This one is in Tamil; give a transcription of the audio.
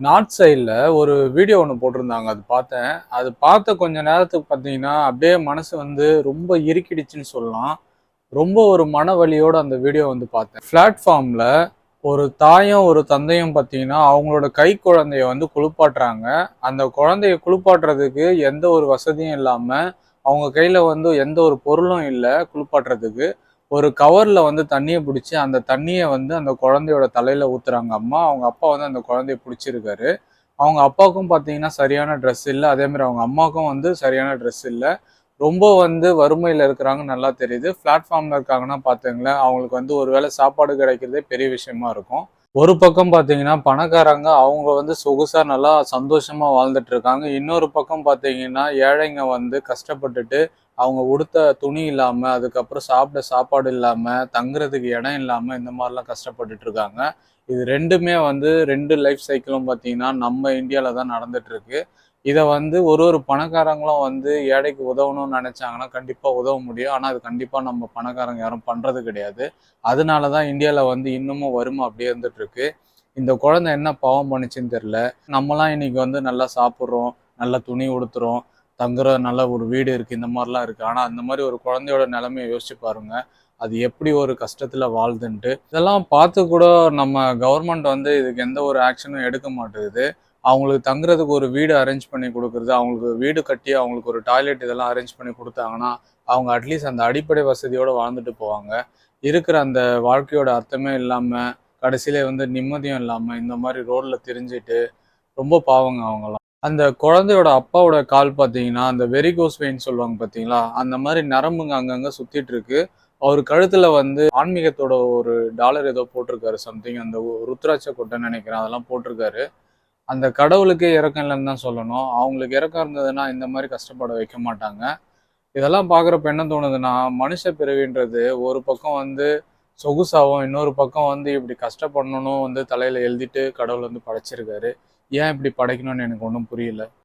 நார்த் சைடில் ஒரு வீடியோ ஒன்று போட்டிருந்தாங்க. அது பார்த்தேன். அது பார்த்த கொஞ்ச நேரத்துக்கு பார்த்தீங்கன்னா அப்படியே மனசு வந்து ரொம்ப இறுக்கிடுச்சுன்னு சொல்லலாம். ரொம்ப ஒரு மன வலியோட அந்த வீடியோ வந்து பார்த்தேன். பிளாட்ஃபார்மில் ஒரு தாயும் ஒரு தந்தையும் பார்த்தீங்கன்னா அவங்களோட கை குழந்தைய வந்து குளிப்பாட்டுறாங்க. அந்த குழந்தைய குளிப்பாட்டுறதுக்கு எந்த ஒரு வசதியும் இல்லாமல் அவங்க கையில் வந்து எந்த ஒரு பொருளும் இல்லை குளிப்பாட்டுறதுக்கு. ஒரு கவர்ல வந்து தண்ணிய புடிச்சு, அந்த தண்ணிய வந்து அந்த குழந்தையோட தலையில ஊத்துறாங்க அம்மா. அவங்க அப்பா வந்து அந்த குழந்தைய புடிச்சிருக்காரு. அவங்க அப்பாவுக்கும் பார்த்தீங்கன்னா, சரியான ட்ரெஸ் இல்ல. அதே மாரி அவங்க அம்மாவுக்கும் வந்து சரியான ட்ரெஸ் இல்ல. ரொம்ப வந்து வறுமையில இருக்கிறாங்கன்னு நல்லா தெரியுது. பிளாட்ஃபார்ம்ல இருக்காங்கன்னா பாத்துங்களேன், அவங்களுக்கு வந்து ஒரு வேளை சாப்பாடு கிடைக்கிறதே பெரிய விஷயமா இருக்கும். ஒரு பக்கம் பார்த்தீங்கன்னா, பணக்காரங்க அவங்க வந்து சொகுசா நல்லா சந்தோஷமா வாழ்ந்துட்டு இருக்காங்க. இன்னொரு பக்கம் பார்த்தீங்கன்னா, ஏழைங்க வந்து கஷ்டப்பட்டுட்டு அவங்க உடுத்த துணி இல்லாம, அதுக்கப்புறம் சாப்பிட சாப்பாடு இல்லாம, தங்குறதுக்கு இடம் இல்லாம இந்த மாரிலாம் கஷ்டப்பட்டுட்டு இருக்காங்க. இது 2மே வந்து 2 லைஃப் சைக்கிளும் பார்த்தீங்கன்னா, நம்ம இந்தியால தான் நடந்துட்டு இருக்கு. இத வந்து ஒரு பணக்காரங்களும் வந்து ஏழைக்கு உதவணும்னு நெனைச்சாங்கன்னா, கண்டிப்பா உதவ முடியும். ஆனா, அது கண்டிப்பா நம்ம பணக்காரங்க யாரும் பண்றது கிடையாது. அதனால தான் இந்தியால வந்து இன்னமும் வறுமை அப்படியே இருந்துட்டு இருக்கு. இந்த குழந்தை என்ன பாவம் பண்ணுச்சுன்னு தெரியல. நம்மலாம் இன்னைக்கு வந்து நல்லா சாப்பிடுறோம், நல்ல துணி உடுத்துறோம், தங்குற நல்ல ஒரு வீடு இருக்கு, இந்த மாரிலாம் இருக்கு. ஆனா, அந்த மாரி ஒரு குழந்தையோட நிலைமைய யோசிச்சு பாருங்க. அது எப்படி ஒரு கஷ்டத்துல வாழுதுன்ட்டு. இதெல்லாம் பார்த்து கூட நம்ம கவர்மெண்ட் வந்து இதுக்கு எந்த ஒரு ஆக்ஷனும் எடுக்க மாட்டேங்குது. அவங்களுக்கு தங்குறதுக்கு ஒரு வீடு அரேஞ்ச் பண்ணி குடுக்குறது, அவங்களுக்கு வீடு கட்டி அவங்களுக்கு ஒரு டாய்லெட் இதெல்லாம் அரேஞ்ச் பண்ணி குடுத்தாங்கன்னா, அவங்க அட்லீஸ்ட் அந்த அடிப்படை வசதியோட வாழ்ந்துட்டு போவாங்க. இருக்கிற அந்த வாழ்க்கையோட அர்த்தமே இல்லாம, கடைசியில வந்து நிம்மதியும் இல்லாம, இந்த மாரி ரோட்ல திரிஞ்சுட்டு, ரொம்ப பாவங்க அவங்கலாம். அந்த குழந்தையோட அப்பாவோட கால் பார்த்தீங்கன்னா, அந்த வெரிகோஸ் வெயின் சொல்லுவாங்க பார்த்தீங்களா? அந்த மாரி நரம்புங்க அங்கங்க சுத்திட்டு இருக்கு. அவரு கழுத்துல வந்து ஆன்மீகத்தோட ஒரு டாலர் ஏதோ போட்டிருக்காரு சம்திங். அந்த ருத்ராட்ச கொட்டைன்னு நெனைக்கிறேன். அதெல்லாம் போட்டிருக்காரு. அந்த கடவுளுக்கே இரக்கம் இல்லன்னு தான் சொல்லணும். அவங்களுக்கு இரக்கம் இருந்ததுன்னா, இந்த மாரி கஷ்டப்பட வைக்க மாட்டாங்க. இதெல்லாம் பார்க்குறப்ப என்ன தோணுதுன்னா, மனுஷ பிறவின்றது ஒரு பக்கம் வந்து சொகுசாவும், இன்னொரு பக்கம் வந்து இப்படி கஷ்டப்படணும்னு வந்து தலையில எழுதிட்டு கடவுள் வந்து படைச்சிருக்காரு. ஏன் இப்படி படைக்கணும்னு எனக்கு ஒண்ணும் புரியல.